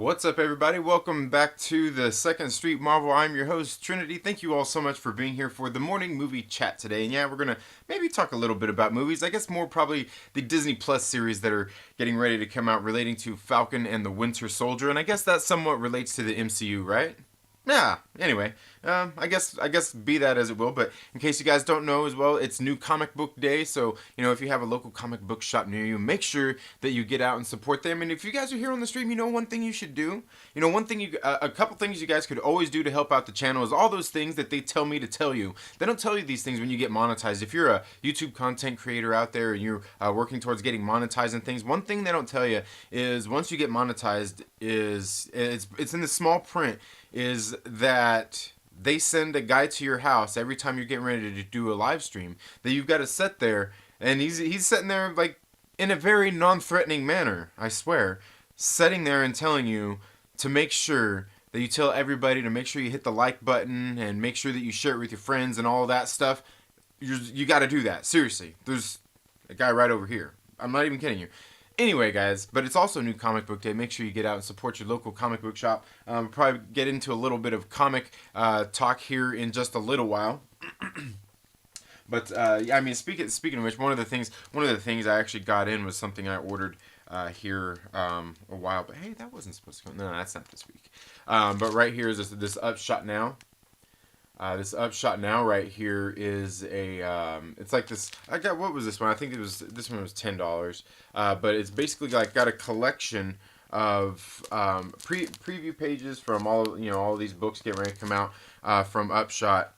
What's up, everybody? Welcome back to the Second Street Marvel. I'm your host, Trinity. Thank you all so much for being here for the morning movie chat today. And yeah, we're going to maybe talk a little bit about movies. I guess more probably the Disney Plus series that are getting ready to come out relating to Falcon and the Winter Soldier. And I guess that somewhat relates to the MCU, right? Yeah. Anyway, I guess be that as it will. But in case you guys don't know as well, it's New Comic Book Day. So if you have a local comic book shop near you, make sure that you get out and support them. And if you guys are here on the stream, one thing you should do. A couple things you guys could always do to help out the channel is all those things that they tell me to tell you. They don't tell you these things when you get monetized. If you're a YouTube content creator out there and you're working towards getting monetized and things, one thing they don't tell you is once you get monetized is it's in the small print is that they send a guy to your house every time you're getting ready to do a live stream that you've got to sit there, and he's sitting there like in a very non-threatening manner, I swear, sitting there and telling you to make sure that you tell everybody to make sure you hit the like button and make sure that you share it with your friends and all that stuff. You got to do that. Seriously. There's a guy right over here. I'm not even kidding you. Anyway, guys, but it's also New Comic Book Day. Make sure you get out and support your local comic book shop. We'll probably get into a little bit of comic talk here in just a little while. But yeah, I mean, speaking of which, one of the things I actually got in was something I ordered here a while. But hey, that wasn't supposed to come. No, that's not this week. But right here is this Upshot Now. This Upshot Now right here is a, it's like this, what was this one? I think this one was $10. But it's basically like got a collection of preview pages from all of these books getting ready to come out from Upshot,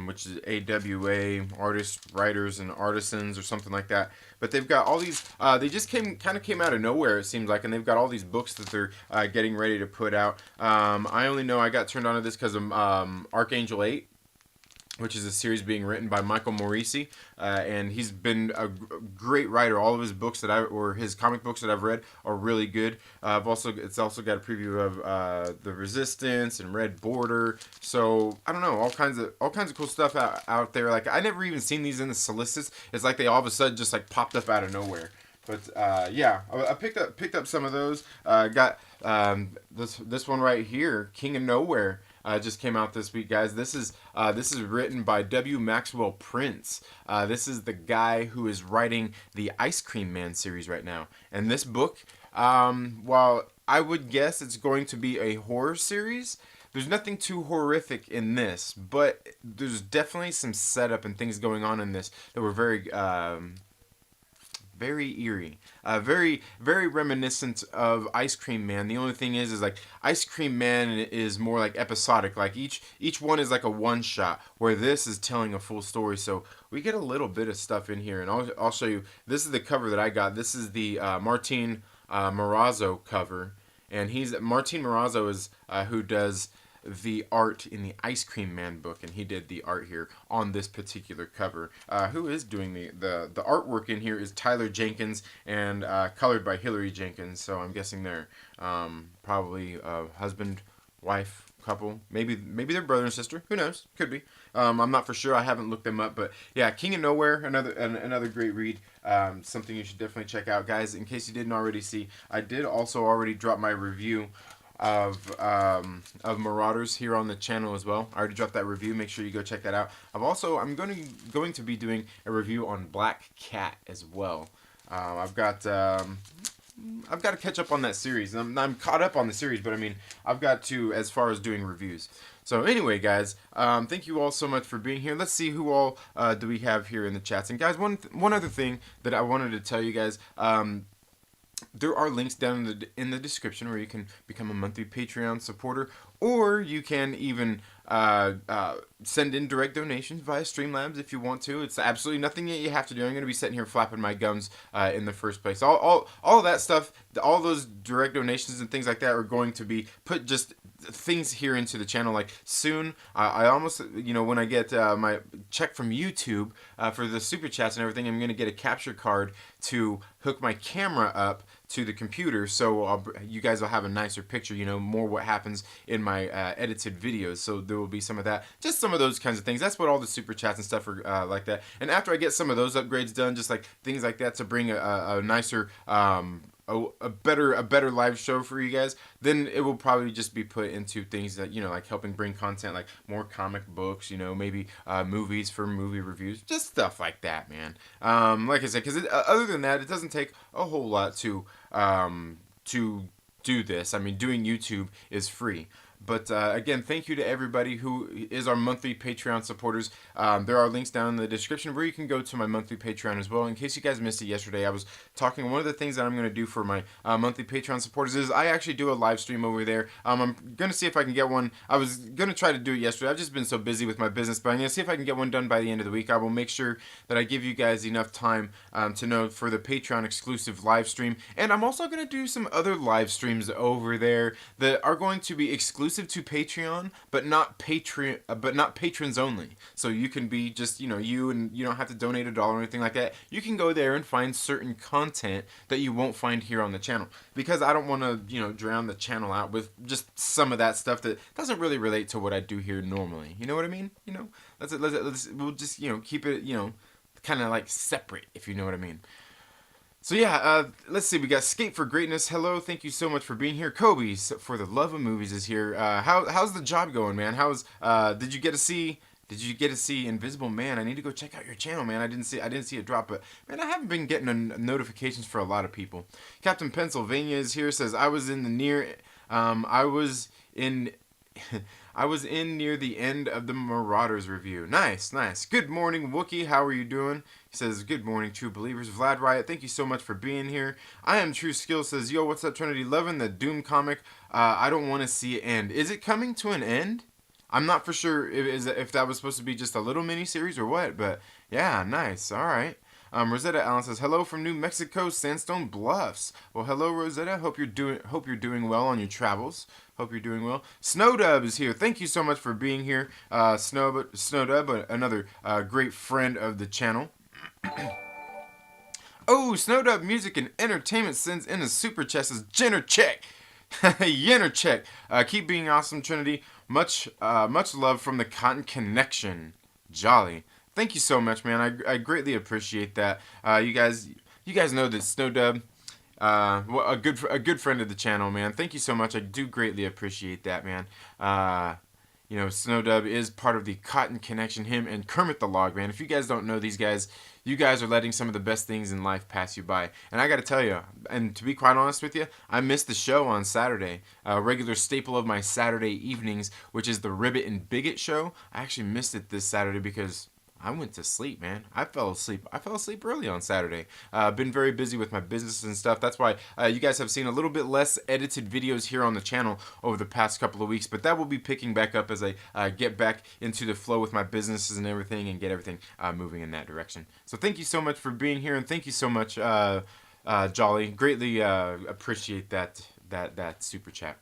which is AWA, Artists, Writers, and Artisans or something like that. But they've got all these, they just came out of nowhere, it seems like, and they've got all these books that they're getting ready to put out. I only know I got turned on to this because of Archangel 8, which is a series being written by Michael Morisi, and he's been a great writer. All of his books his comic books that I've read are really good. It's also got a preview of The Resistance and Red Border. So I don't know, all kinds of cool stuff out there. Like I never even seen these in the solicits. It's like they all of a sudden just like popped up out of nowhere. But yeah, I picked up some of those. Got this one right here, King of Nowhere. Just came out this week, guys. This is written by W. Maxwell Prince. This is the guy who is writing the Ice Cream Man series right now. And this book, while I would guess it's going to be a horror series, there's nothing too horrific in this, but there's definitely some setup and things going on in this that were very eerie, very reminiscent of Ice Cream Man. The only thing is like Ice Cream Man is more like episodic, like each one is like a one shot, where this is telling a full story. So we get a little bit of stuff in here, and I'll show you. This is the cover that I got. This is the Martin Morazzo cover, and Martin Morazzo is who does the art in the Ice Cream Man book, and he did the art here on this particular cover. Who is doing the artwork in here is Tyler Jenkins, and colored by Hillary Jenkins. So I'm guessing they're probably a husband, wife, couple. Maybe they're brother and sister. Who knows? Could be. I'm not for sure. I haven't looked them up, but yeah, King of Nowhere, another great read. Something you should definitely check out, guys. In case you didn't already see, I did also already drop my review of Marauders here on the channel as well. I already dropped that review. Make sure you go check that out. I'm going to be doing a review on Black Cat as well. I've got to catch up on that series. I'm caught up on the series, but I mean, I've got to, as far as doing reviews. So anyway, guys, thank you all so much for being here. Let's see who all do we have here in the chats. And guys, one other thing that I wanted to tell you guys. There are links down in the description where you can become a monthly Patreon supporter, or you can even send in direct donations via Streamlabs if you want to. It's absolutely nothing that you have to do. I'm going to be sitting here flapping my gums in the first place. All that stuff, all those direct donations and things like that are going to be put just things here into the channel. Like soon, I almost, when I get my check from YouTube for the super chats and everything, I'm going to get a capture card to hook my camera up to the computer, so you guys will have a nicer picture, more what happens in my edited videos. So there will be some of that, just some of those kinds of things. That's what all the super chats and stuff are like that. And after I get some of those upgrades done, just like things like that, to bring a nicer a better live show for you guys, then it will probably just be put into things that, like helping bring content, like more comic books, maybe movies for movie reviews, just stuff like that, man. Like I said, because other than that, it doesn't take a whole lot to do this. I mean, doing YouTube is free. But again, thank you to everybody who is our monthly Patreon supporters. There are links down in the description where you can go to my monthly Patreon as well. In case you guys missed it yesterday, I was talking. One of the things that I'm going to do for my monthly Patreon supporters is I actually do a live stream over there. I'm going to see if I can get one. I was going to try to do it yesterday. I've just been so busy with my business, but I'm going to see if I can get one done by the end of the week. I will make sure that I give you guys enough time to know for the Patreon exclusive live stream. And I'm also going to do some other live streams over there that are going to be exclusive to Patreon, but not patrons only. So you can be just, you, and you don't have to donate $1 or anything like that. You can go there and find certain content that you won't find here on the channel, because I don't want to, drown the channel out with just some of that stuff that doesn't really relate to what I do here normally. You know what I mean? We'll just, keep it, kind of like separate, if you know what I mean. So yeah, let's see. We got Skate for Greatness. Hello, thank you so much for being here. Kobe's for the Love of Movies is here. How's the job going, man? Did you get to see Invisible Man? I need to go check out your channel, man. I didn't see it drop, but man, I haven't been getting notifications for a lot of people. Captain Pennsylvania is here. Says I was in I was in near the end of the Marauders review. Nice. Good morning, Wookie. How are you doing? He says, good morning, true believers. Vlad Riot, thank you so much for being here. I am True Skill says, yo, what's up, Trinity? Loving the Doom comic. I don't want to see it end. Is it coming to an end? I'm not for sure if that was supposed to be just a little mini series or what, but yeah, nice. All right. Rosetta Allen says, hello from New Mexico, Sandstone Bluffs. Well, hello, Rosetta. Hope you're doing well on your travels. Hope you're doing well. Snowdub is here. Thank you so much for being here, Snowdub, another great friend of the channel. Oh, Snowdub Music and Entertainment sends in a super chat. Says, Jenner check. Yenner check. Keep being awesome, Trinity. Much love from the Cotton Connection. Jolly. Thank you so much, man. I greatly appreciate that. You guys know that Snowdub, a good friend of the channel, man. Thank you so much. I do greatly appreciate that, man. Snowdub is part of the Cotton Connection. Him and Kermit the Log, man. If you guys don't know these guys, you guys are letting some of the best things in life pass you by. And I got to tell you, and to be quite honest with you, I missed the show on Saturday. A regular staple of my Saturday evenings, which is the Ribbit and Bigot show. I actually missed it this Saturday because I went to sleep, man. I fell asleep early on Saturday. Been very busy with my business and stuff. That's why you guys have seen a little bit less edited videos here on the channel over the past couple of weeks. But that will be picking back up as I get back into the flow with my businesses and everything, and get everything moving in that direction. So thank you so much for being here, and thank you so much, Jolly. Greatly appreciate that super chat.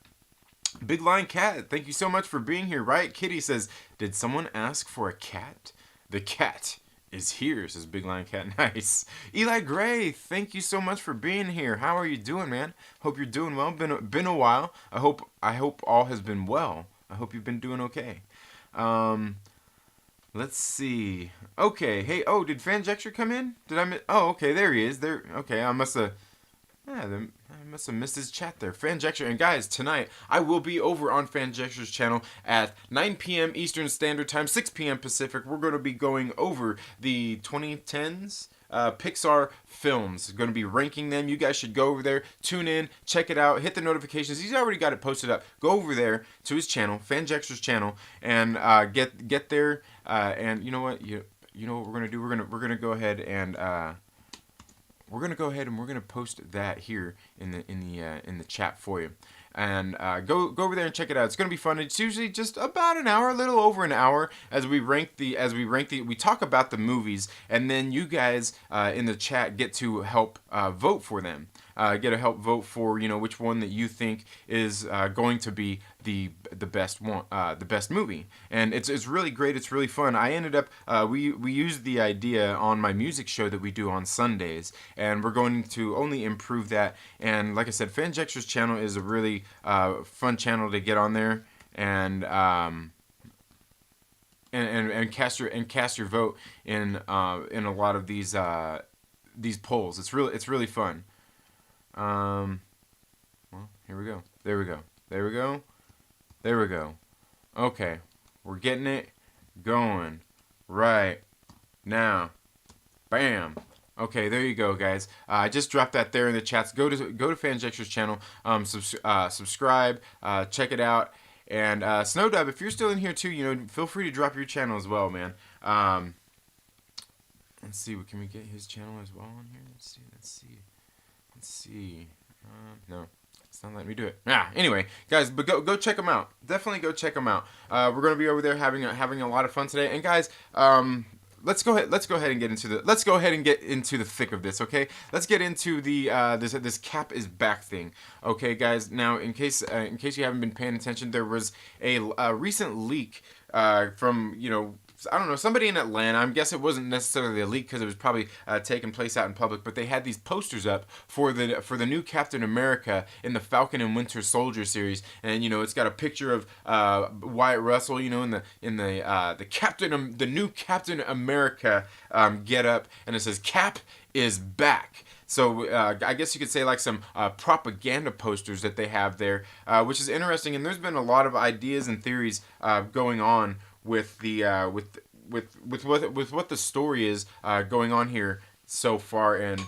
Big Lion Cat, thank you so much for being here. Riot Kitty says, did someone ask for a cat? The cat is here, says Big Lion Cat. Nice. Eli Gray, thank you so much for being here. How are you doing, man? Hope you're doing well. Been a while. I hope all has been well. I hope you've been doing okay. Let's see. Okay. Hey. Oh, did Fanjecture come in? Did I miss? Oh, okay. There he is. There. Okay. I must have missed his chat there. Fanjecture. And guys, tonight I will be over on Fanjecture's channel at 9 p.m. Eastern Standard Time, 6 p.m. Pacific. We're going to be going over the 2010s Pixar films. Going to be ranking them. You guys should go over there, tune in, check it out, hit the notifications. He's already got it posted up. Go over there to his channel, Fanjecture's channel, and get there. And you know what? You know what we're gonna do? We're gonna go ahead and we're gonna post that here in the chat for you, and go over there and check it out. It's gonna be fun. It's usually just about an hour, a little over an hour, as we talk about the movies, and then you guys in the chat get to help vote for them. Get to help vote for which one that you think is going to be the best one, the best movie. And it's really great. It's really fun. I ended up we used the idea on my music show that we do on Sundays, and we're going to only improve that. And like I said, Fanjecture's channel is a really fun channel to get on there and cast your vote in a lot of these polls. It's really fun. Well, here we go. There we go. There we go. There we go. Okay, we're getting it going right now. Bam. Okay, there you go, guys. I just dropped that there in the chats. Go to Fanjexter's channel. Subscribe. Check it out. And Snowdub, if you're still in here too, feel free to drop your channel as well, man. Let's see. Can we get his channel as well on here? Let's see. No. It's not letting me do it. Anyway, guys, but go check them out. Definitely go check them out. We're gonna be over there having a lot of fun today. And guys, let's go ahead and get into the thick of this. Okay, let's get into the this Cap is back thing. Okay, guys. Now, in case you haven't been paying attention, there was a recent leak from I don't know, somebody in Atlanta. I guess it wasn't necessarily a leak because it was probably taking place out in public, but they had these posters up for the new Captain America in the Falcon and Winter Soldier series, and it's got a picture of Wyatt Russell, in the the new Captain America get up, and it says Cap is back. So I guess you could say like some propaganda posters that they have there, which is interesting. And there's been a lot of ideas and theories going on with the with what the story is going on here so far, and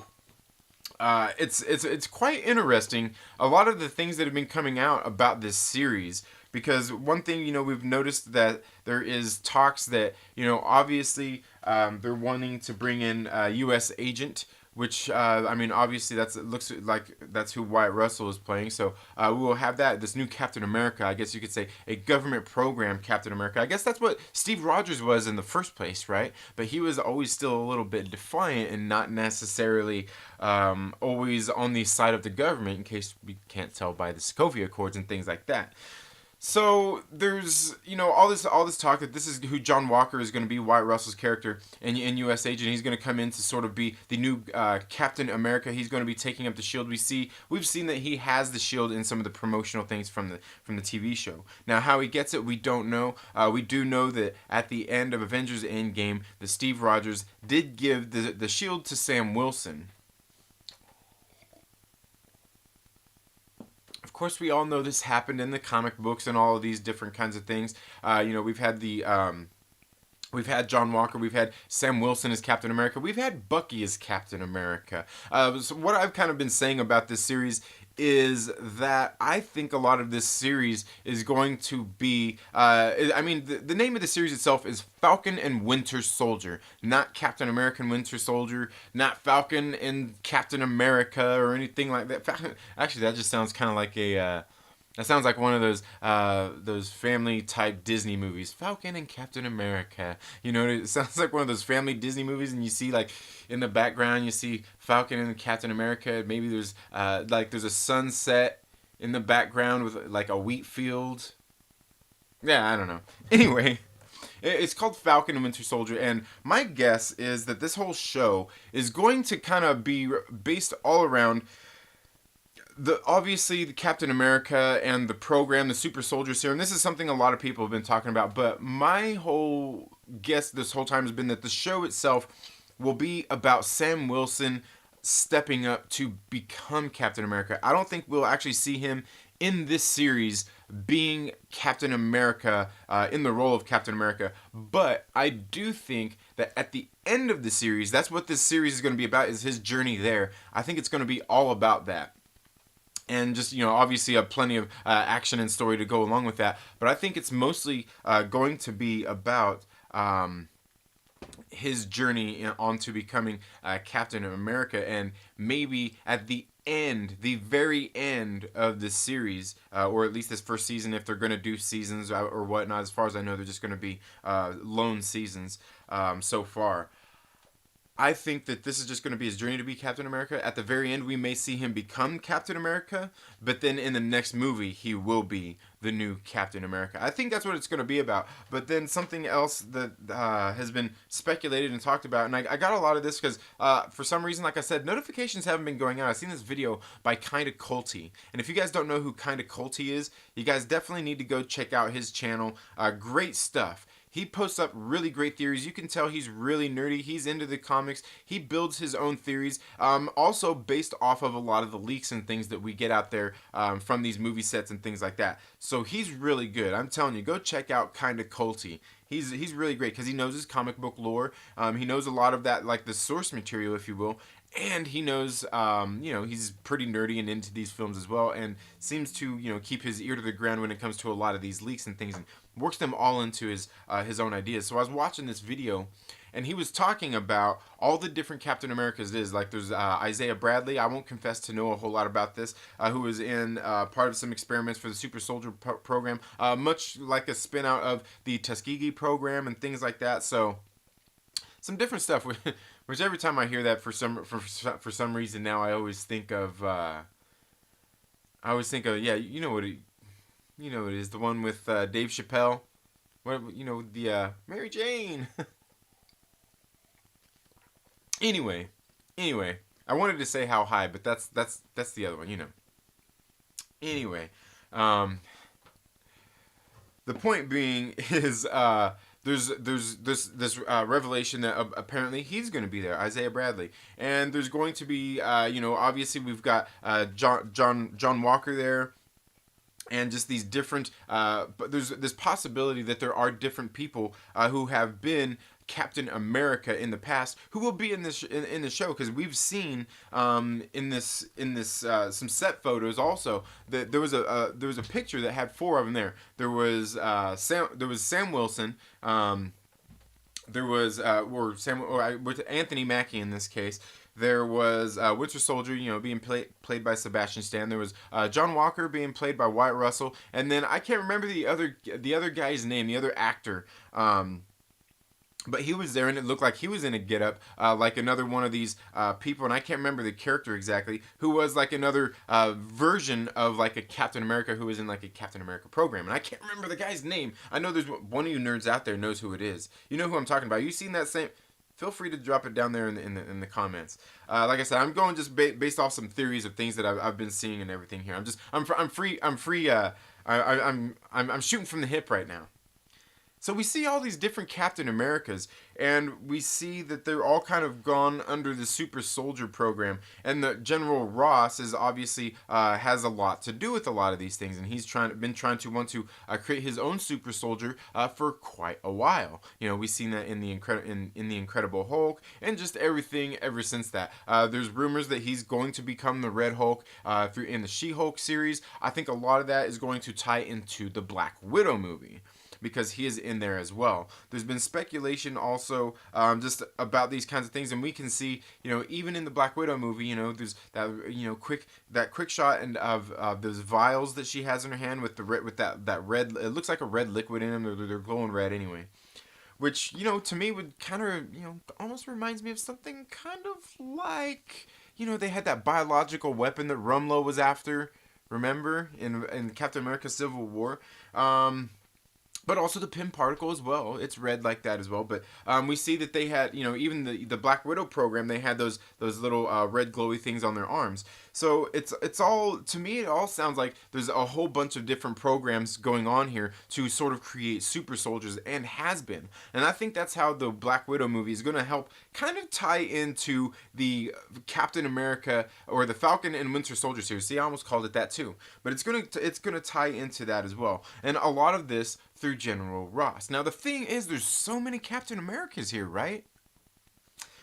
it's quite interesting. A lot of the things that have been coming out about this series, because one thing we've noticed that there is talks that obviously they're wanting to bring in a U.S. agent. Which obviously looks like that's who Wyatt Russell is playing. So we will have this new Captain America. I guess you could say a government program Captain America. I guess that's what Steve Rogers was in the first place, right? But he was always still a little bit defiant and not necessarily always on the side of the government. In case we can't tell by the Sokovia Accords and things like that. So there's all this talk that this is who John Walker is going to be, Wyatt Russell's character in U.S. Agent. He's going to come in to sort of be the new Captain America. He's going to be taking up the shield. We've seen that he has the shield in some of the promotional things from the TV show. Now how he gets it, we don't know. We do know that at the end of Avengers Endgame, the Steve Rogers did give the shield to Sam Wilson. Of course, we all know this happened in the comic books and all of these different kinds of things. We've had we've had John Walker, we've had Sam Wilson as Captain America, we've had Bucky as Captain America. So what I've kind of been saying about this series is that I think a lot of this series is going to be, the name of the series itself is Falcon and Winter Soldier, not Captain America and Winter Soldier, not Falcon and Captain America or anything like that. Actually, that just sounds kind of like that sounds like one of those family type Disney movies, Falcon and Captain America. It sounds like one of those family Disney movies, and you see like in the background you see Falcon and Captain America. Maybe there's there's a sunset in the background with like a wheat field. Yeah, I don't know. Anyway, it's called Falcon and Winter Soldier, and my guess is that this whole show is going to kind of be based all around obviously the Captain America and the program, the Super Soldier Serum. This is something a lot of people have been talking about, but my whole guess this whole time has been that the show itself will be about Sam Wilson stepping up to become Captain America. I don't think we'll actually see him in this series being Captain America, in the role of Captain America, but I do think that at the end of the series, that's what this series is going to be about, is his journey there. I think it's going to be all about that. And just, obviously plenty of action and story to go along with that. But I think it's mostly going to be about his journey onto becoming Captain America. And maybe at the very end of this series, or at least this first season, if they're going to do seasons or whatnot. As far as I know, they're just going to be lone seasons so far. I think that this is just going to be his journey to be Captain America. At the very end, we may see him become Captain America, but then in the next movie, he will be the new Captain America. I think that's what it's going to be about. But then something else that has been speculated and talked about, and I got a lot of this because for some reason, like I said, notifications haven't been going out. I've seen this video by Kinda Culty, and if you guys don't know who Kinda Culty is, you guys definitely need to go check out his channel. Great stuff. he posts up really great theories. You can tell he's really nerdy. He's into the comics. He builds his own theories, also based off of a lot of the leaks and things that we get out there from these movie sets and things like that. So he's really good. I'm telling you, go check out Kinda Culty. He's really great because he knows his comic book lore. He knows a lot of that, like the source material, if you will, and he knows, he's pretty nerdy and into these films as well, and seems to, keep his ear to the ground when it comes to a lot of these leaks and things, and works them all into his own ideas. So I was watching this video, and he was talking about all the different Captain Americas. Like there's Isaiah Bradley. I won't confess to know a whole lot about this. Who was in part of some experiments for the Super Soldier program, much like a spin out of the Tuskegee program and things like that. So some different stuff. Which every time I hear that, for some reason now, I always think of yeah, you know what it is, the one with Dave Chappelle, the Mary Jane. anyway, I wanted to say How High, but that's the other one, Anyway, the point being is there's this revelation that apparently he's going to be there, Isaiah Bradley, and there's going to be obviously we've got John Walker there, and just these different but there's this possibility that there are different people who have been Captain America in the past who will be in this in the show, because we've seen in this some set photos also that there was a picture that had 4 of them there. There was Sam Wilson, there was with Anthony Mackie in this case. There was Winter Soldier, being played by Sebastian Stan. There was John Walker being played by Wyatt Russell, and then I can't remember the other guy's name, the other actor. But he was there, and it looked like he was in a get-up, like another one of these people, and I can't remember the character exactly, who was like another version of like a Captain America who was in like a Captain America program, and I can't remember the guy's name. I know there's one of you nerds out there knows who it is. You know who I'm talking about. You seen that same? Feel free to drop it down there in the comments. Like I said, I'm going just based off some theories of things that I've been seeing and everything here. I'm free. I'm shooting from the hip right now. So we see all these different Captain Americas, and we see that they're all kind of gone under the Super Soldier program, and the General Ross is obviously has a lot to do with a lot of these things, and he's been trying to create his own Super Soldier for quite a while. We've seen that in the Incredible Hulk, and just everything ever since that. There's rumors that he's going to become the Red Hulk in the She-Hulk series. I think a lot of that is going to tie into the Black Widow movie, because he is in there as well. There's been speculation also just about these kinds of things, and we can see, even in the Black Widow movie, there's that quick shot and of those vials that she has in her hand with that red. It looks like a red liquid in them. They're glowing red anyway, which to me would kind of almost reminds me of something kind of like they had that biological weapon that Rumlow was after. Remember in Captain America: Civil War. But also the Pym particle as well. It's red like that as well. But we see that they had, even the Black Widow program, they had those little red glowy things on their arms. So it's all, to me, it all sounds like there's a whole bunch of different programs going on here to sort of create super soldiers, and has been. And I think that's how the Black Widow movie is going to help kind of tie into the Captain America or the Falcon and Winter Soldier series. See, I almost called it that too. But it's gonna tie into that as well. And a lot of this through General Ross. Now the thing is, there's so many Captain Americas here, right?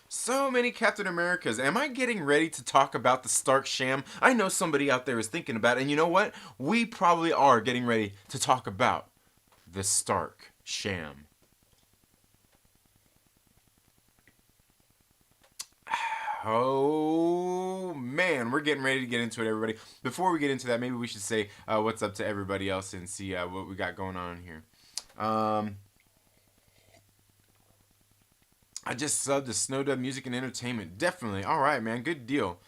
So many Captain Americas. Am I getting ready to talk about the Stark Sham? I know somebody out there is thinking about it, and you know what? We probably are getting ready to talk about the Stark Sham. Oh man, we're getting ready to get into it, everybody. Before we get into that, maybe we should say what's up to everybody else and see what we got going on here. I just subbed to Snowdub Music and Entertainment. Definitely. All right, man. Good deal.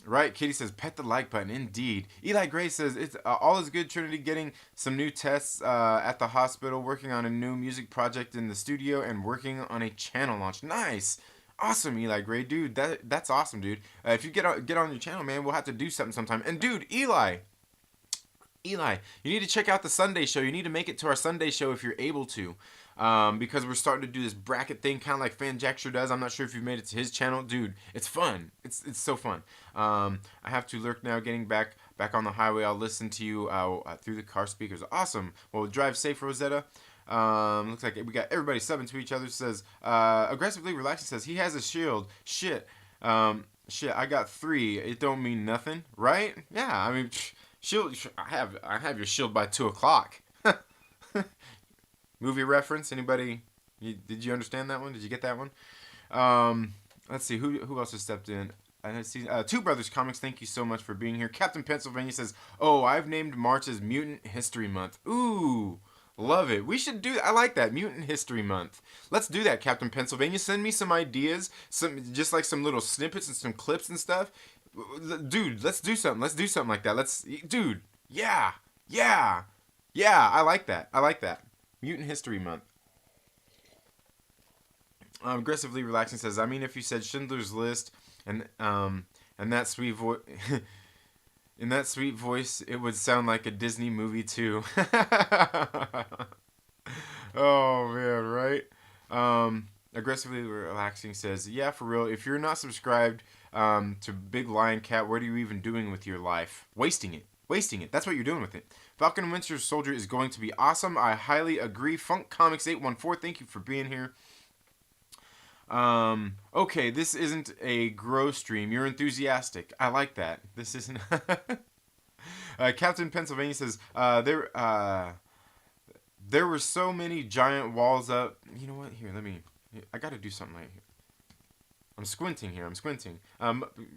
Right, Kitty says, pet the like button. Indeed. Eli Gray says, it's all is good, Trinity, getting some new tests at the hospital, working on a new music project in the studio, and working on a channel launch. Nice. Awesome, Eli Gray. Dude, that's awesome, dude. If you get on your channel, man, we'll have to do something sometime. And, dude, Eli, Eli, you need to check out the Sunday show. You need to make it to our Sunday show if you're able to. Because we're starting to do this bracket thing, kind of like Fan Jackster does. I'm not sure if you've made it to his channel, dude. It's fun. It's so fun. I have to lurk now, getting back on the highway. I'll listen to you through the car speakers. Awesome. Well, drive safe, Rosetta. Looks like we got everybody subbing to each other. Says aggressively relaxing. Says he has a shield. Shit. Shit. I got 3. It don't mean nothing, right? Yeah. I mean. Shield, I have your shield by 2:00. Movie reference? Anybody? Did you understand that one? Did you get that one? Let's see who else has stepped in. I see Two Brothers Comics. Thank you so much for being here. Captain Pennsylvania says, "Oh, I've named March as Mutant History Month." Ooh, love it. We should do. I like that, Mutant History Month. Let's do that, Captain Pennsylvania. Send me some ideas, just like some little snippets and some clips and stuff. Dude, let's do something. Let's do something like that. Dude, yeah. I like that. Mutant History Month. Aggressively relaxing says, I mean, if you said Schindler's List and that sweet voice, in that sweet voice, it would sound like a Disney movie too. Oh man, right? Aggressively relaxing says, yeah, for real. If you're not subscribed to Big Lion Cat, what are you even doing with your life? Wasting it. That's what you're doing with it. Falcon and Winter Soldier is going to be awesome. I highly agree. Funk Comics 814, thank you for being here. Okay, this isn't a grow stream. You're enthusiastic. I like that. This isn't. Captain Pennsylvania says, there were so many giant walls up. You know what? Here, I gotta do something like here. I'm squinting here.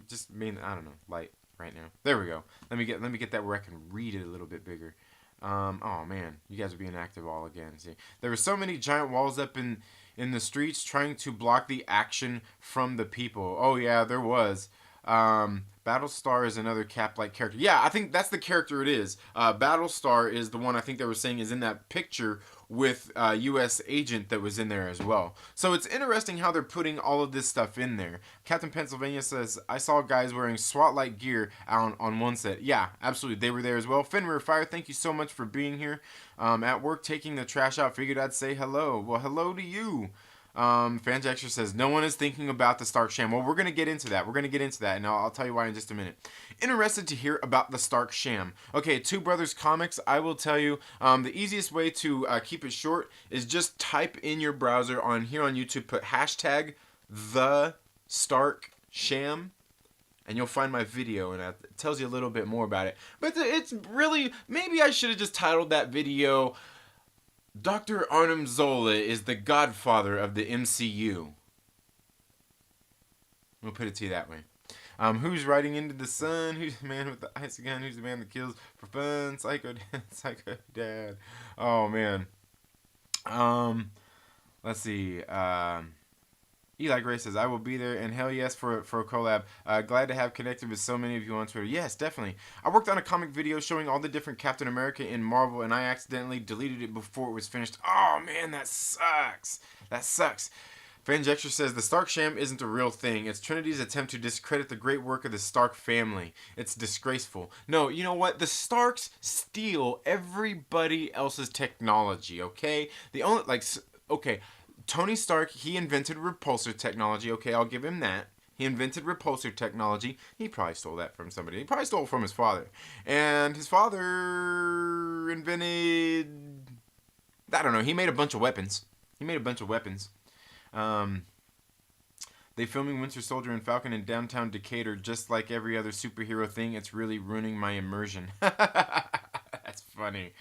Just I don't know, light right now. There we go. Let me get that where I can read it a little bit bigger. Oh man, you guys are being active all again. See, there were so many giant walls up in the streets trying to block the action from the people. Oh yeah, there was. Battlestar is another Cap-like character. Yeah, I think that's the character it is. Battlestar is the one I think they were saying is in that picture with U.S. agent that was in there as well. So it's interesting how they're putting all of this stuff in there. Captain Pennsylvania says, I saw guys wearing SWAT-like gear on one set. Yeah, absolutely. They were there as well. Fenrir Fire, thank you so much for being here. At work taking the trash out, figured I'd say hello. Well, hello to you. Fanjaxer says, no one is thinking about the Stark Sham. Well, we're going to get into that. And I'll tell you why in just a minute. Interested to hear about the Stark Sham. Okay, Two Brothers Comics, I will tell you, the easiest way to keep it short is just type in your browser here on YouTube, put hashtag the Stark Sham, and you'll find my video, and it tells you a little bit more about it. But it's really, maybe I should have just titled that video, Dr. Arnim Zola is the godfather of the MCU. We'll put it to you that way. Who's riding into the sun? Who's the man with the ice gun? Who's the man that kills for fun? Psycho Dad. Oh, man. Let's see. Eli Gray says, I will be there, and hell yes for a collab. Glad to have connected with so many of you on Twitter. Yes, definitely. I worked on a comic video showing all the different Captain America in Marvel, and I accidentally deleted it before it was finished. Oh, man, that sucks. Fanjexter says, the Stark Sham isn't a real thing. It's Trinity's attempt to discredit the great work of the Stark family. It's disgraceful. No, you know what? The Starks steal everybody else's technology, okay? Okay, Tony Stark, he invented repulsor technology. Okay, I'll give him that. He invented repulsor technology. He probably stole that from somebody. He probably stole it from his father. And his father invented... I don't know. He made a bunch of weapons. They filming Winter Soldier and Falcon in downtown Decatur just like every other superhero thing. It's really ruining my immersion. That's funny.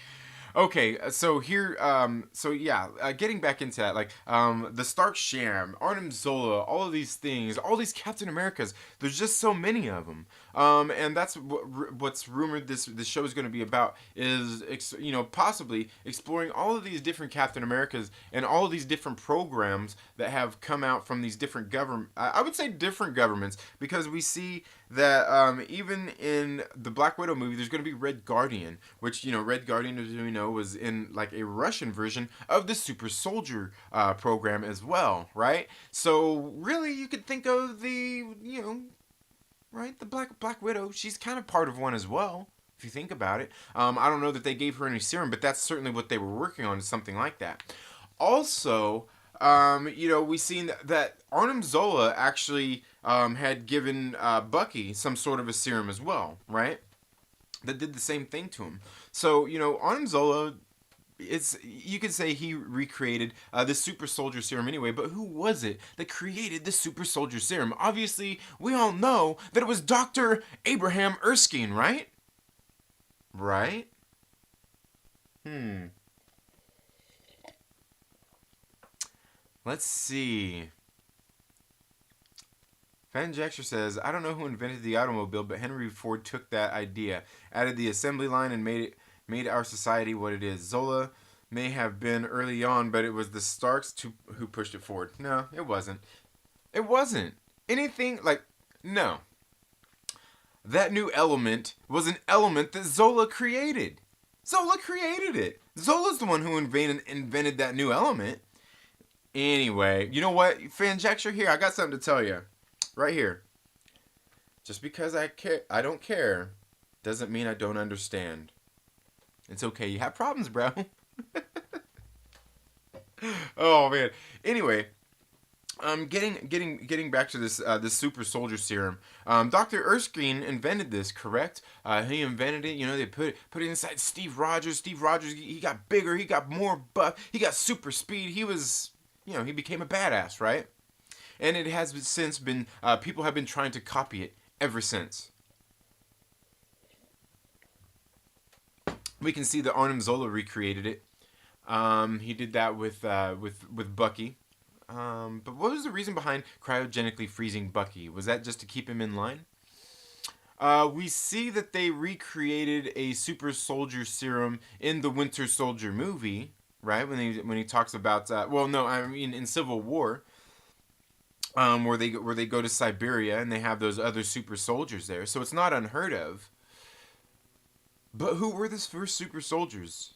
Okay, so here, getting back into that, the Stark Sham, Arnim Zola, all of these things, all these Captain Americas, there's just so many of them. And that's what's rumored this show is going to be about, is, possibly exploring all of these different Captain Americas and all of these different programs that have come out from these different I would say different governments, because we see that even in the Black Widow movie, there's going to be Red Guardian, which, Red Guardian, as we know, was in a Russian version of the Super Soldier program as well, right? So really, you could think of the, right, the Black Widow. She's kind of part of one as well, If you think about it, I don't know that they gave her any serum, but that's certainly what they were working on, is something like that. Also, we seen that Arnim Zola actually had given Bucky some sort of a serum as well, right? That did the same thing to him. So, Arnim Zola, you could say he recreated the super soldier serum anyway, but who was it that created the super soldier serum? Obviously, we all know that it was Dr. Abraham Erskine, right? Right? Let's see. Fan Jackson says, I don't know who invented the automobile, but Henry Ford took that idea, added the assembly line, and made our society what it is. Zola may have been early on, but it was the Starks who pushed it forward. No, it wasn't. It wasn't. Anything like, no. That new element was an element that Zola created. Zola created it. Zola's the one who invented that new element. Anyway, you know what? Fan Jackson, here, I got something to tell you. Right here. Just because I don't care, doesn't mean I don't understand. It's okay. You have problems, bro. Oh man. Anyway, getting back to this super soldier serum. Dr. Erskine invented this, correct? He invented it. They put it inside Steve Rogers. Steve Rogers, he got bigger. He got more buff. He got super speed. He was, he became a badass, right? And it has since been, people have been trying to copy it ever since. We can see that Arnim Zola recreated it. He did that with Bucky. But what was the reason behind cryogenically freezing Bucky? Was that just to keep him in line? We see that they recreated a super soldier serum in the Winter Soldier movie, right? When he talks about, in Civil War. Where they go to Siberia and they have those other super soldiers there. So it's not unheard of. But who were the first super soldiers?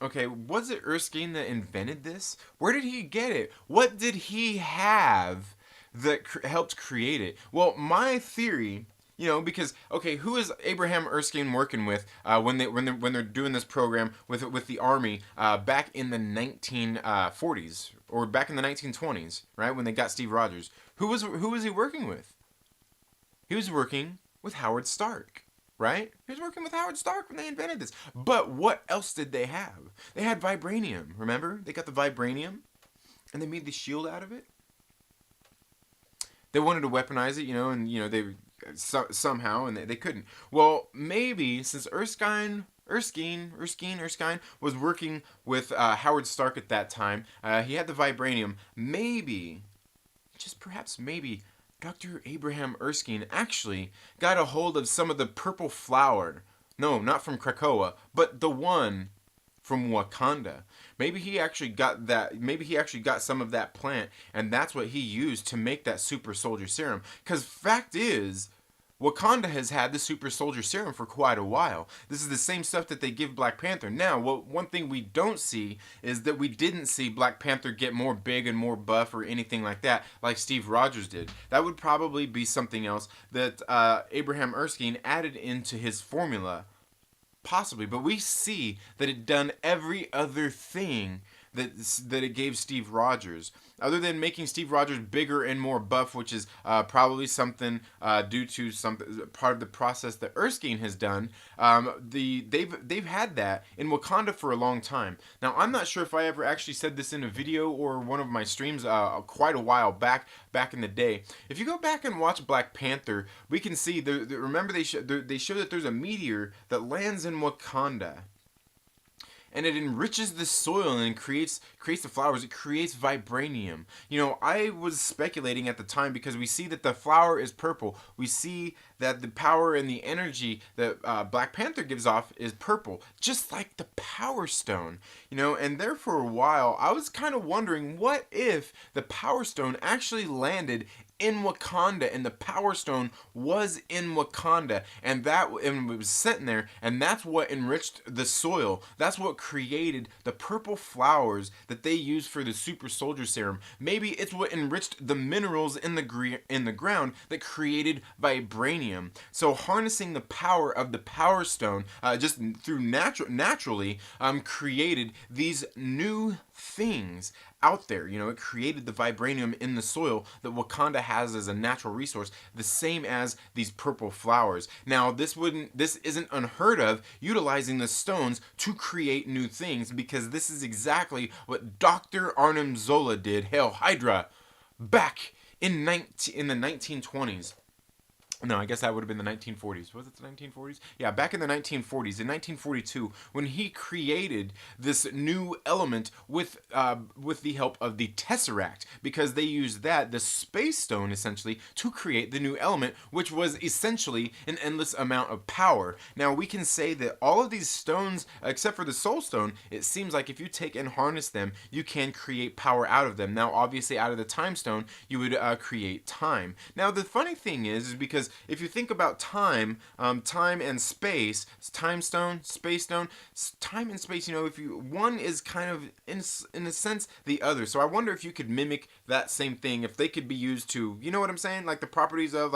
Okay, was it Erskine that invented this? Where did he get it? What did he have that helped create it? Well, my theory, because who is Abraham Erskine working with when they're doing this program with the army back in the 1940s or back in the 1920s, right, when they got Steve Rogers? Who was he working with? He was working with Howard Stark, right? He was working with Howard Stark when they invented this. But what else did they have? They had vibranium. Remember, they got the vibranium, and they made the shield out of it. They wanted to weaponize it, and they somehow, and they couldn't. Well, maybe since Erskine was working with Howard Stark at that time, he had the vibranium. Maybe, just perhaps maybe, Dr. Abraham Erskine actually got a hold of some of the purple flower. No, not from Krakoa, but the one from Wakanda. Maybe he actually got that. Maybe he actually got some of that plant, and that's what he used to make that super soldier serum. Because fact is, Wakanda has had the super soldier serum for quite a while. This is the same stuff that they give Black Panther. Now, one thing we don't see is that we didn't see Black Panther get more big and more buff or anything like that, like Steve Rogers did. That would probably be something else that Abraham Erskine added into his formula. Possibly, but we see that it done every other thing that it gave Steve Rogers, other than making Steve Rogers bigger and more buff, which is probably something due to some part of the process that Erskine has done. They've had that in Wakanda for a long time. Now, I'm not sure if I ever actually said this in a video or one of my streams quite a while back in the day. If you go back and watch Black Panther, we can see remember they show that there's a meteor that lands in Wakanda. And it enriches the soil and creates the flowers. It creates vibranium. I was speculating at the time because we see that the flower is purple. We see that the power and the energy that Black Panther gives off is purple, just like the Power Stone. And there for a while, I was kind of wondering, what if the Power Stone actually landed in Wakanda, and the Power Stone was in Wakanda, and it was sitting there, and that's what enriched the soil. That's what created the purple flowers that they use for the super soldier serum. Maybe it's what enriched the minerals in the ground that created vibranium. So harnessing the power of the Power Stone, just through naturally, created these new things out there. It created the vibranium in the soil that Wakanda has as a natural resource, the same as these purple flowers. Now, this isn't unheard of, utilizing the stones to create new things, because this is exactly what Dr. Arnim Zola did, Hail Hydra, back in the 1920s. No, I guess that would have been the 1940s. Was it the 1940s? Yeah, back in the 1940s, in 1942, when he created this new element with the help of the Tesseract, because they used the Space Stone, essentially, to create the new element, which was essentially an endless amount of power. Now, we can say that all of these stones, except for the Soul Stone, it seems like if you take and harness them, you can create power out of them. Now, obviously, out of the Time Stone, you would create time. Now, the funny thing is because if you think about time and space, Time Stone, Space Stone, time and space, if one is kind of in a sense the other. So I wonder if you could mimic that same thing, if they could be used to, you know what I'm saying? Like the properties of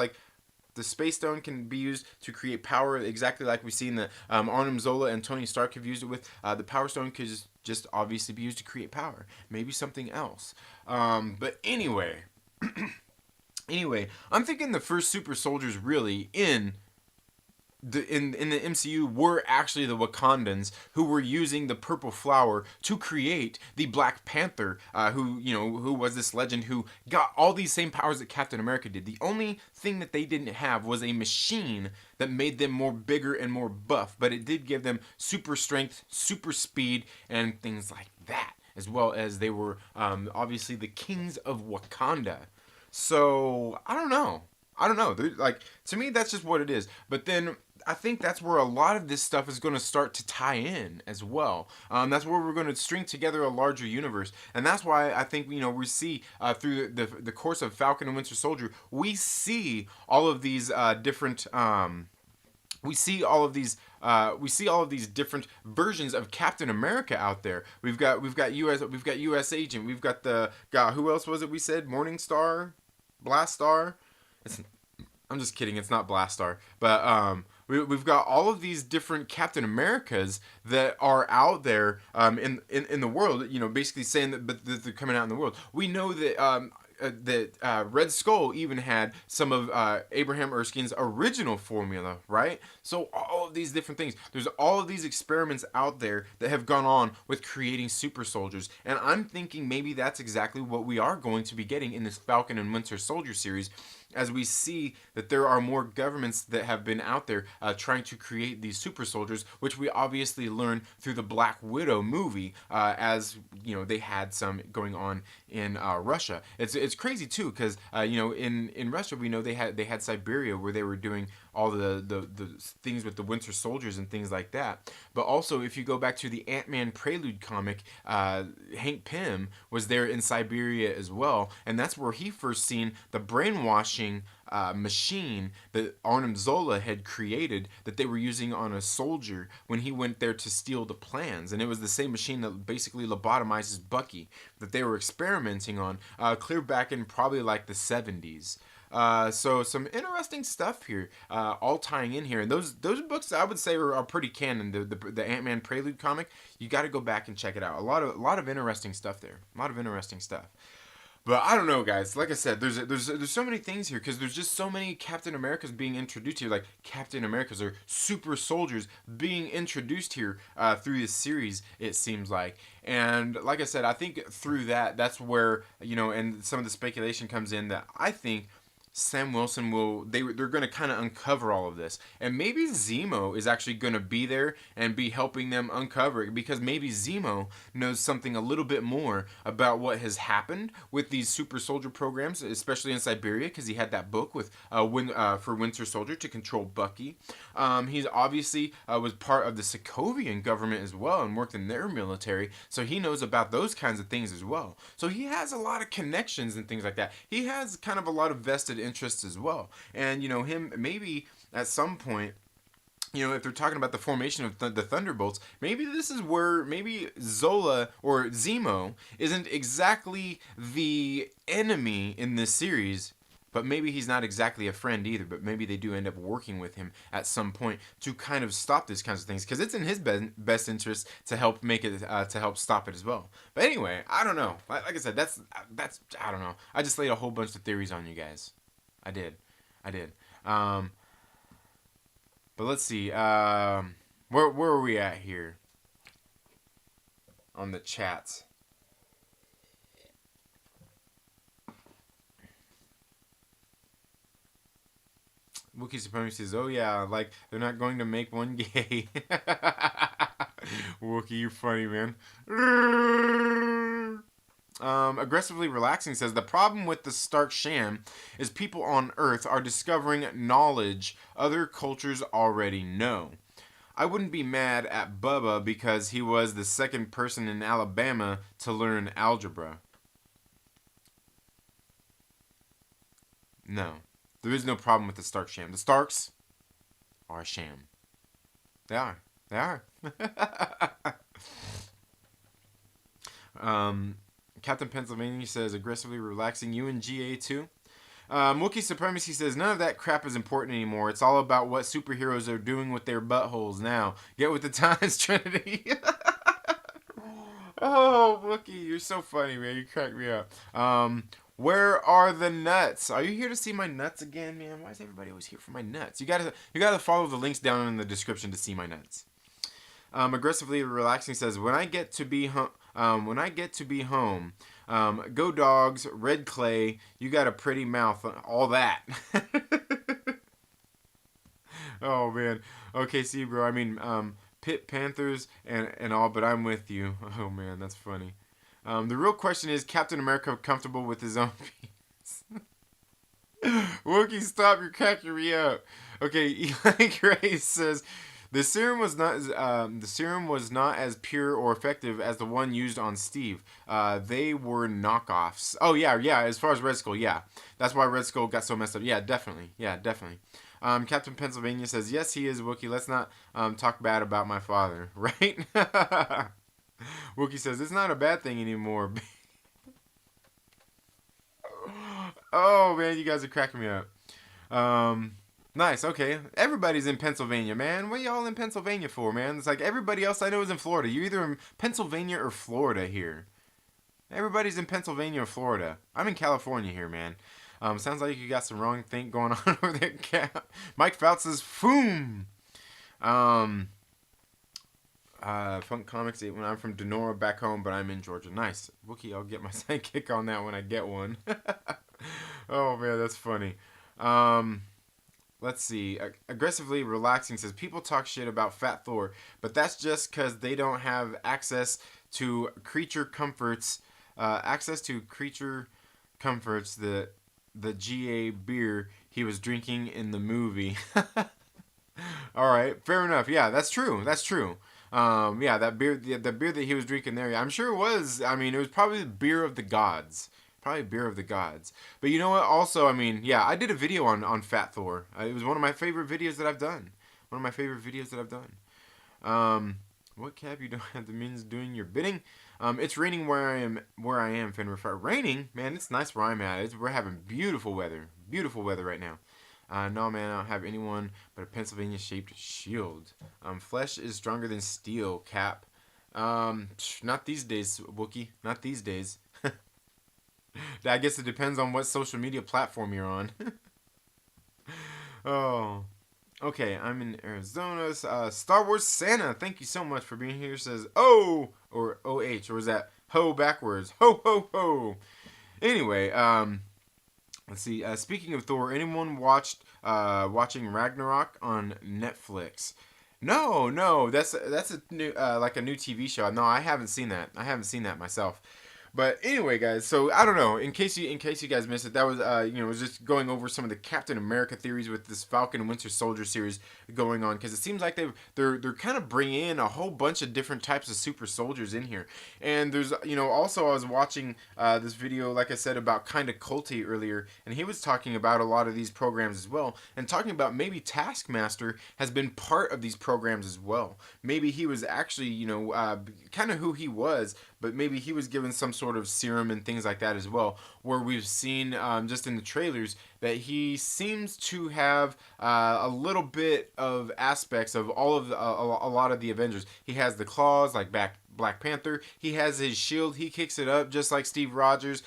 the Space Stone can be used to create power, exactly like we see in the Arnim Zola and Tony Stark have used it with. The Power Stone could just obviously be used to create power. Maybe something else. But anyway. Anyway, I'm thinking the first super soldiers really in the MCU were actually the Wakandans, who were using the purple flower to create the Black Panther, who was this legend who got all these same powers that Captain America did. The only thing that they didn't have was a machine that made them more bigger and more buff, but it did give them super strength, super speed, and things like that, as well as they were obviously the kings of Wakanda. So I don't know. To me, that's just what it is. But then I think that's where a lot of this stuff is going to start to tie in as well. That's where we're going to string together a larger universe, and that's why I think we see through the course of Falcon and Winter Soldier, we see all of these different. We see all of these different versions of Captain America out there. We've got US Agent. We've got the guy. Who else was it? We said Morningstar, Blastar. I'm just kidding. It's not Blastar, but we've got all of these different Captain Americas that are out there in the world. Basically saying that they're coming out in the world. We know that Red Skull even had some of Abraham Erskine's original formula, right? So all of these different things. There's all of these experiments out there that have gone on with creating super soldiers. And I'm thinking maybe that's exactly what we are going to be getting in this Falcon and Winter Soldier series, as we see that there are more governments that have been out there trying to create these super soldiers, which we obviously learn through the Black Widow movie, as they had some going on in Russia. It's crazy too, because in Russia we know they had Siberia, where they were doing all the things with the Winter Soldiers and things like that. But also, if you go back to the Ant-Man Prelude comic, Hank Pym was there in Siberia as well, and that's where he first seen the brainwashing machine that Arnim Zola had created, that they were using on a soldier when he went there to steal the plans. And it was the same machine that basically lobotomizes Bucky that they were experimenting on clear back in probably like the 70s. So some interesting stuff here, all tying in here. And those books I would say are pretty canon. The Ant-Man Prelude comic, you got to go back and check it out. A lot of interesting stuff there. A lot of interesting stuff. But I don't know, guys. Like I said, there's so many things here, because there's just so many Captain Americas being introduced here, like Captain Americas or super soldiers being introduced here through this series, it seems like. And like I said, I think through that's where and some of the speculation comes in, that I think Sam Wilson they're going to kind of uncover all of this, and maybe Zemo is actually going to be there and be helping them uncover it, because maybe Zemo knows something a little bit more about what has happened with these super soldier programs, especially in Siberia, because he had that book with for Winter Soldier to control Bucky. He's obviously was part of the Sokovian government as well and worked in their military, so he knows about those kinds of things as well. So he has a lot of connections and things like that. He has kind of a lot of vested interests as well. And, him maybe at some point, if they're talking about the formation of the Thunderbolts, maybe this is where maybe Zola or Zemo isn't exactly the enemy in this series, but maybe he's not exactly a friend either, but maybe they do end up working with him at some point to kind of stop these kinds of things, because it's in his best interest to help make it, to help stop it as well. But anyway, I don't know. Like I said, that's I don't know. I just laid a whole bunch of theories on you guys. I did. But let's see. Where are we at here on the chat? Wookiee Supremacy says, "Oh yeah, like they're not going to make one gay." Wookiee, you're funny, man. Aggressively Relaxing says, the problem with the Stark Sham is people on Earth are discovering knowledge other cultures already know. I wouldn't be mad at Bubba because he was the second person in Alabama to learn algebra. No. There is no problem with the Stark Sham. The Starks are a sham. They are. They are. Captain Pennsylvania says, aggressively relaxing. You and GA too. Wookiee Supremacy says, none of that crap is important anymore. It's all about what superheroes are doing with their buttholes now. Get with the times, Trinity. Oh, Wookiee, you're so funny, man. You crack me up. Where are the nuts? Are you here to see my nuts again, man? Why is everybody always here for my nuts? You gotta follow the links down in the description to see my nuts. Aggressively Relaxing says, when I get to be home, go dogs, red clay, you got a pretty mouth, all that. Oh man. Okay, see, bro. I mean, Pit Panthers and all, but I'm with you. Oh man, that's funny. The real question is, Captain America comfortable with his own penis? Wookiee, stop! You're cracking me up. Okay, Eli Grace says, the serum was not as pure or effective as the one used on Steve. They were knockoffs. Oh yeah. As far as Red Skull, yeah, that's why Red Skull got so messed up. Yeah, definitely. Captain Pennsylvania says, yes, he is, Wookiee. Let's not talk bad about my father, right? Wookiee says, it's not a bad thing anymore. Oh man, you guys are cracking me up. Nice, okay. Everybody's in Pennsylvania, man. What y'all in Pennsylvania for, man? It's like everybody else I know is in Florida. You're either in Pennsylvania or Florida here. Everybody's in Pennsylvania or Florida. I'm in California here, man. Sounds like you got some wrong thing going on over there, Cap. Mike Fouts says, foom. Funk Comics, when I'm from Denora back home, but I'm in Georgia. Nice. Wookiee, I'll get my sidekick on that when I get one. Oh, man, that's funny. Let's see. Aggressively Relaxing says, people talk shit about Fat Thor, but that's just because they don't have access to creature comforts. The GA beer he was drinking in the movie. All right, fair enough. Yeah, that's true. Yeah, that beer, the beer that he was drinking there, I'm sure it was. I mean, it was probably the beer of the gods. But you know what? Also, I mean, yeah, I did a video on Fat Thor. It was one of my favorite videos that I've done. What, Cap? You don't have the means doing your bidding? It's raining where I am, Fenrir. Raining? Man, it's nice where I'm at. We're having beautiful weather right now. No, man, I don't have anyone but a Pennsylvania-shaped shield. Flesh is stronger than steel, Cap. Not these days, Wookiee. Not these days. I guess it depends on what social media platform you're on. Oh. Okay, I'm in Arizona. Star Wars Santa, thank you so much for being here. Says, oh, or OH, or is that ho backwards? Ho, ho, ho. Anyway, Let's see. Speaking of Thor, anyone watching Ragnarok on Netflix? No, no, that's a new like a new TV show. No, I haven't seen that. I haven't seen that myself. But anyway, guys, so I don't know. In case you guys missed it, that was it was just going over some of the Captain America theories with this Falcon and Winter Soldier series going on, because it seems like they're kind of bringing in a whole bunch of different types of super soldiers in here. And there's also I was watching this video, like I said, about kind of culty earlier, and he was talking about a lot of these programs as well, and talking about maybe Taskmaster has been part of these programs as well. Maybe he was actually kind of who he was, but maybe he was given some sort of serum and things like that as well, where we've seen just in the trailers that he seems to have a little bit of aspects of all of a lot of the Avengers. He has the claws like Black Panther. He has his shield. He kicks it up just like Steve Rogers.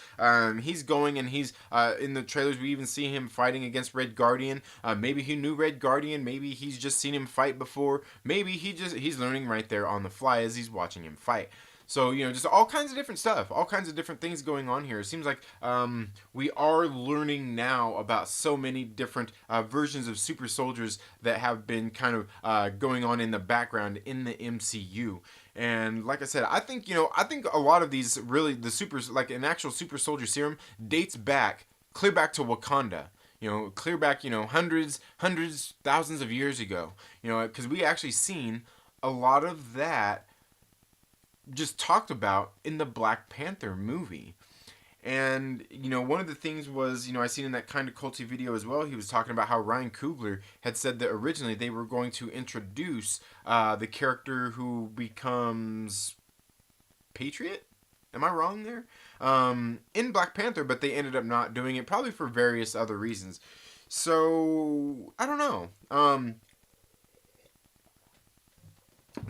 He's going, and he's in the trailers. We even see him fighting against Red Guardian. Maybe he knew Red Guardian. Maybe he's just seen him fight before. Maybe he's learning right there on the fly as he's watching him fight. So, just all kinds of different stuff, all kinds of different things going on here. It seems like we are learning now about so many different versions of super soldiers that have been kind of going on in the background in the MCU. And like I said, I think a lot of these really the supers, like an actual super soldier serum, dates back clear back to Wakanda. Clear back hundreds, thousands of years ago. Because we actually seen a lot of that just talked about in the Black Panther movie. And, one of the things was, I seen in that kind of culty video as well, he was talking about how Ryan Coogler had said that originally they were going to introduce the character who becomes Patriot? Am I wrong there? In Black Panther, but they ended up not doing it, probably for various other reasons. So, I don't know.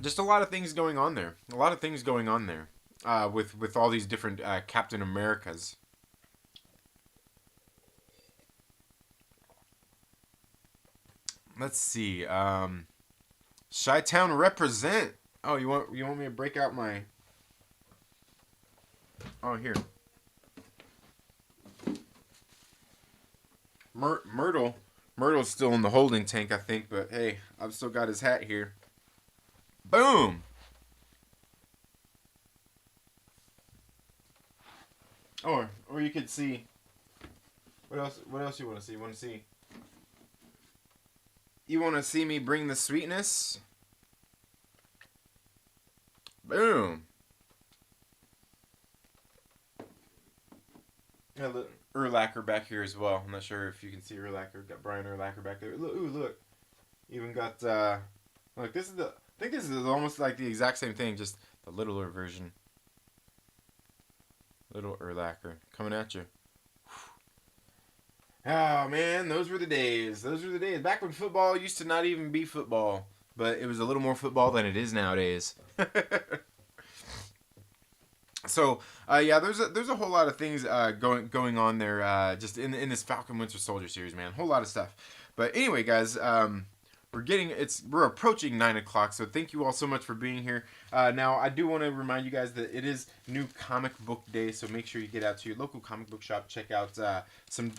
Just a lot of things going on there. A lot of things going on there with all these different Captain Americas. Let's see. Chi-Town represent. Oh, you want me to break out my? Oh, here. Myrtle's still in the holding tank, I think. But hey, I've still got his hat here. Boom. Or you could see. What else? What else you want to see? You want to see me bring the sweetness? Boom. Yeah, look, Urlacher back here as well. I'm not sure if you can see Urlacher. Got Brian Urlacher back there. Look. Even got look. This is the. I think this is almost like the exact same thing, just the littler version. Little Urlacher coming at you. Oh man, those were the days. Those were the days. Back when football used to not even be football, but it was a little more football than it is nowadays. So yeah, there's a whole lot of things going on there just in this Falcon Winter Soldier series, man. Whole lot of stuff. But anyway, guys, we're approaching 9 o'clock, so thank you all so much for being here. Now I do want to remind you guys that it is new comic book day, so make sure you get out to your local comic book shop, check out some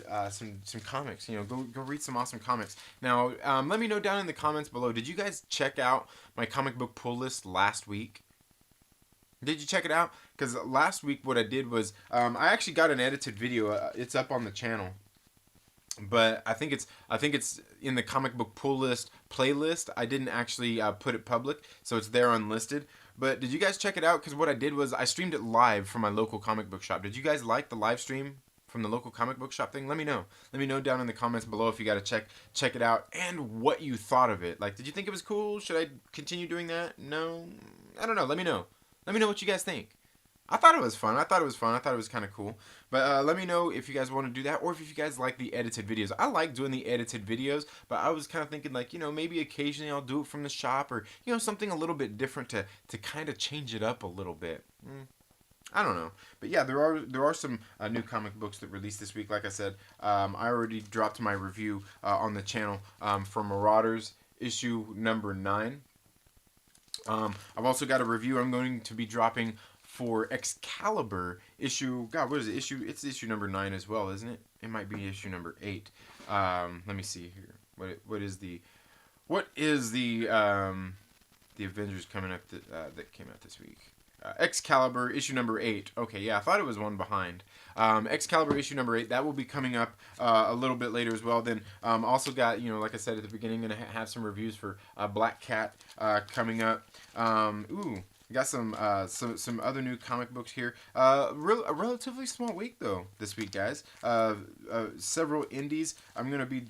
comics. Go read some awesome comics. Now let me know down in the comments below. Did you guys check out my comic book pull list last week? Did you check it out? Because last week what I did was I actually got an edited video. It's up on the channel. But I think it's in the comic book pull list playlist. I didn't actually put it public, so it's there unlisted. But did you guys check it out? Because what I did was I streamed it live from my local comic book shop. Did you guys like the live stream from the local comic book shop thing? Let me know. Let me know down in the comments below if you got to check it out and what you thought of it. Like, did you think it was cool? Should I continue doing that? No, I don't know. Let me know. Let me know what you guys think. I thought it was fun. I thought it was kind of cool. But let me know if you guys want to do that, or if you guys like the edited videos. I like doing the edited videos, but I was kind of thinking like, maybe occasionally I'll do it from the shop, or, something a little bit different to kind of change it up a little bit. I don't know. But yeah, there are some new comic books that released this week. Like I said, I already dropped my review on the channel for Marauders issue number 9. I've also got a review I'm going to be dropping for Excalibur issue. God, what is it? It's issue number 9 as well, isn't it? It might be issue number 8. Let me see here. What is the Avengers coming up that came out this week? Excalibur issue number 8. Okay, yeah, I thought it was one behind. Excalibur issue number 8, that will be coming up a little bit later as well. Then also got, like I said at the beginning, gonna have some reviews for Black Cat coming up. Got some other new comic books here. A relatively small week though this week, guys. Several indies. I'm gonna be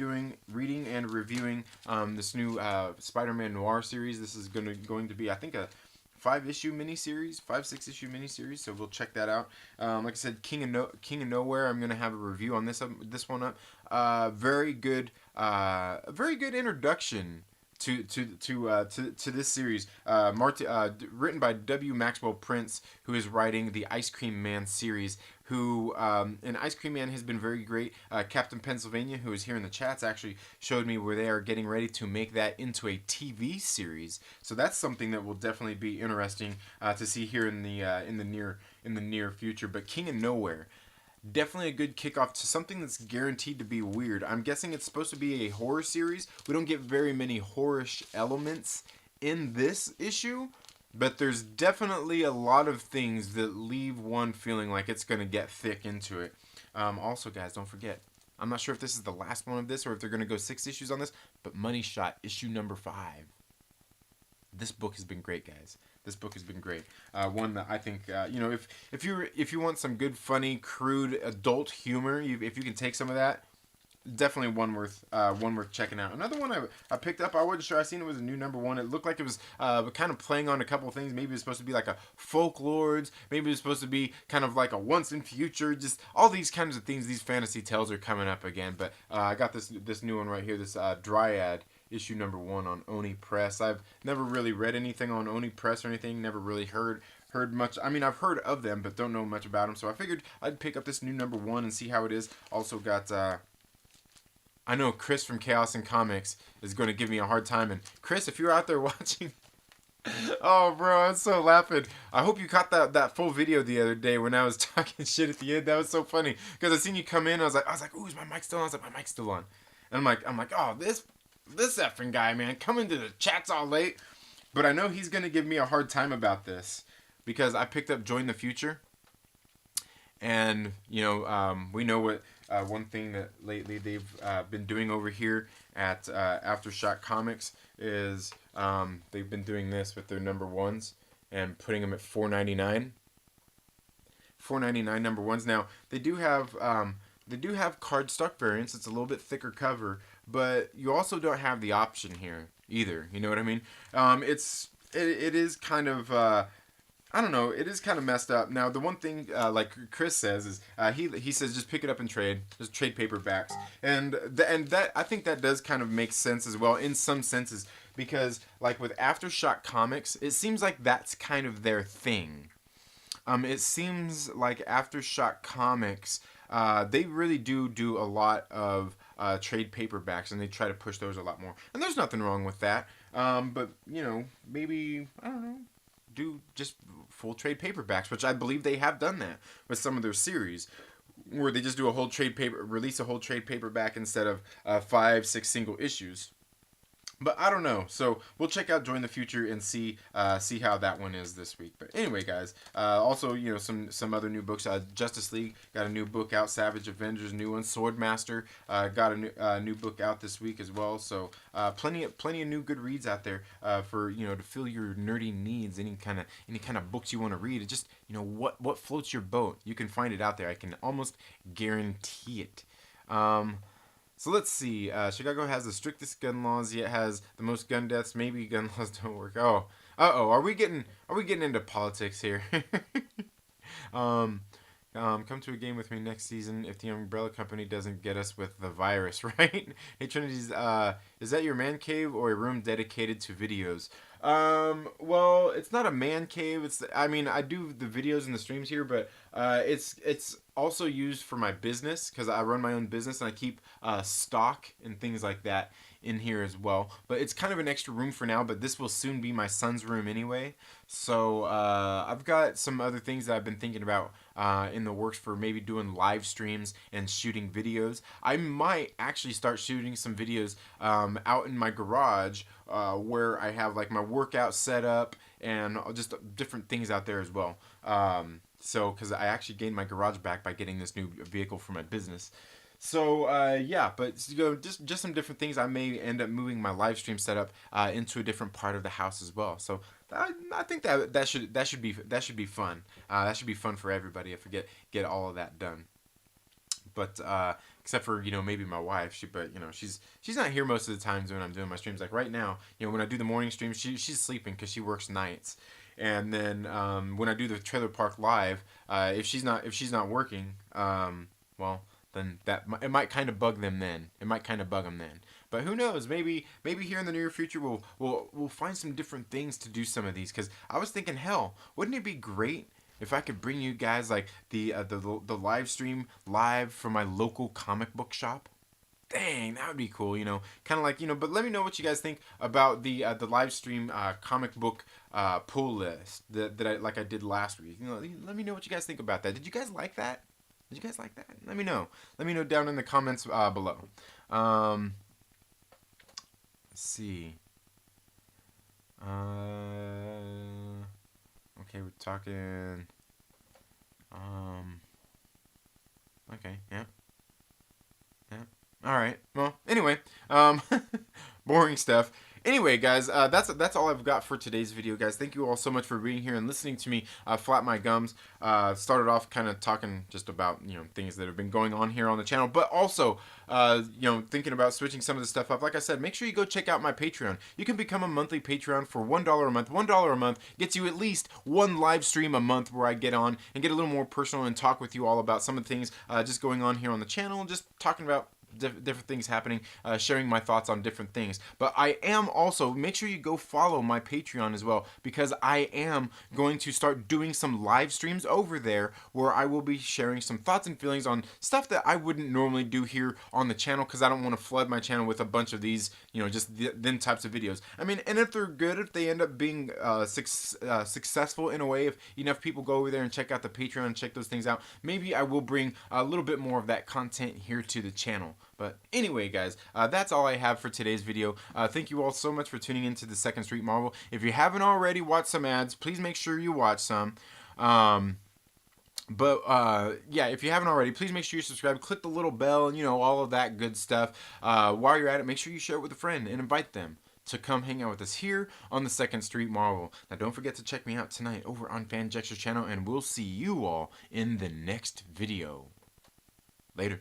reading and reviewing this new Spider-Man Noir series. This is going to be, I think, a 5-issue miniseries, 5-6-issue miniseries. So we'll check that out. Like I said, King of Nowhere. I'm gonna have a review on this one up. Very good introduction to this series, written by W. Maxwell Prince, who is writing the Ice Cream Man series. And Ice Cream Man has been very great. Captain Pennsylvania, who is here in the chats, actually showed me where they are getting ready to make that into a TV series. So that's something that will definitely be interesting to see here in the near future. But King of Nowhere, definitely a good kickoff to something that's guaranteed to be weird. I'm guessing it's supposed to be a horror series. We don't get very many horror-ish elements in this issue, but there's definitely a lot of things that leave one feeling like it's going to get thick into it. Also, guys, don't forget, I'm not sure if this is the last one of this or if they're going to go 6 issues on this, but Money Shot issue number 5. This book has been great, guys. This book has been great. One that I think, if you want some good, funny, crude adult humor, if you can take some of that, definitely one worth checking out. Another one I picked up. I wasn't sure. I seen it was a new number 1. It looked like it was kind of playing on a couple of things. Maybe it's supposed to be like a folklores. Maybe it's supposed to be kind of like a once and future. Just all these kinds of things. These fantasy tales are coming up again. But I got this new one right here. This Dryad issue number 1 on Oni Press. I've never really read anything on Oni Press or anything. Never really heard much. I mean, I've heard of them, but don't know much about them. So I figured I'd pick up this new number 1 and see how it is. Also got I know Chris from Chaos and Comics is going to give me a hard time. And Chris, if you're out there watching, oh, bro, I'm so laughing. I hope you caught that full video the other day when I was talking shit at the end. That was so funny because I seen you come in. I was like, ooh, is my mic still on? I was like, my mic's still on. And I'm like, oh, this effing guy, man, coming to the chats all late. But I know he's going to give me a hard time about this because I picked up Join the Future. And, we know what one thing that lately they've been doing over here at Aftershock Comics is they've been doing this with their number 1s and putting them at $4.99. $4.99 number 1s. Now, they do have cardstock variants. It's a little bit thicker cover, but you also don't have the option here either. You know what I mean? It is kind of I don't know. It is kind of messed up. Now, the one thing, like Chris says, is he says just pick it up and trade. Just trade paperbacks. And that I think that does kind of make sense as well in some senses because, like with Aftershock Comics, it seems like that's kind of their thing. It seems like Aftershock Comics, they really do a lot of trade paperbacks, and they try to push those a lot more. And there's nothing wrong with that. But, maybe, I don't know, do just full trade paperbacks, which I believe they have done that with some of their series, where they just do release a whole trade paperback instead of 5-6 single issues. But I don't know. So we'll check out Join the Future and see how that one is this week. But anyway, guys, also some other new books. Justice League got a new book out. Savage Avengers, new one. Swordmaster got a new book out this week as well. So plenty of new good reads out there for to fill your nerdy needs. Any kind of books you want to read. It just what floats your boat. You can find it out there. I can almost guarantee it. So let's see. Chicago has the strictest gun laws, yet has the most gun deaths. Maybe gun laws don't work. Oh, are we getting into politics here? Come to a game with me next season if the Umbrella Company doesn't get us with the virus, right? Hey Trinity's, is that your man cave or a room dedicated to videos? Well, it's not a man cave. I do the videos and the streams here, but it's also used for my business because I run my own business and I keep stock and things like that in here as well. But it's kind of an extra room for now, but this will soon be my son's room anyway. So I've got some other things that I've been thinking about in the works for maybe doing live streams and shooting videos. I might actually start shooting some videos out in my garage where I have like my workout set up and just different things out there as well. So, because I actually gained my garage back by getting this new vehicle for my business. So, yeah, but just some different things. I may end up moving my live stream setup into a different part of the house as well. So, I think that should be fun. That should be fun for everybody if we get all of that done. But except for maybe my wife, but she's not here most of the times when I'm doing my streams. Like right now, when I do the morning stream, she's sleeping because she works nights. And then when I do the trailer park live, if she's not working, well, then it might kind of bug them then. It might kind of bug them then. But who knows? Maybe here in the near future we'll find some different things to do some of these. Because I was thinking, hell, wouldn't it be great if I could bring you guys like the live stream live from my local comic book shop? Dang, that would be cool, kind of like, but let me know what you guys think about the live stream comic book pull list that I did last week. Let me know what you guys think about that. Did you guys like that? Let me know. Let me know down in the comments below. Let's see. Okay, we're talking. Okay, yeah. All right. Well, anyway, boring stuff. Anyway, guys, that's all I've got for today's video, guys. Thank you all so much for being here and listening to me flap my gums. Started off kind of talking just about things that have been going on here on the channel, but also thinking about switching some of the stuff up. Like I said, make sure you go check out my Patreon. You can become a monthly Patreon for $1 a month. $1 a month gets you at least one live stream a month where I get on and get a little more personal and talk with you all about some of the things just going on here on the channel, just talking about different things happening, sharing my thoughts on different things. But I am also, make sure you go follow my Patreon as well, because I am going to start doing some live streams over there where I will be sharing some thoughts and feelings on stuff that I wouldn't normally do here on the channel, because I don't want to flood my channel with a bunch of these, just them types of videos. I mean, and if they're good, if they end up being successful in a way, if enough people go over there and check out the Patreon and check those things out, maybe I will bring a little bit more of that content here to the channel. But anyway, guys, that's all I have for today's video. Thank you all so much for tuning into the Second Street Marvel. If you haven't already watched some ads, please make sure you watch some. Yeah, if you haven't already, please make sure you subscribe, click the little bell, and all of that good stuff. While you're at it, make sure you share it with a friend and invite them to come hang out with us here on the Second Street Marvel. Now, don't forget to check me out tonight over on Fanjexer's channel, and we'll see you all in the next video. Later.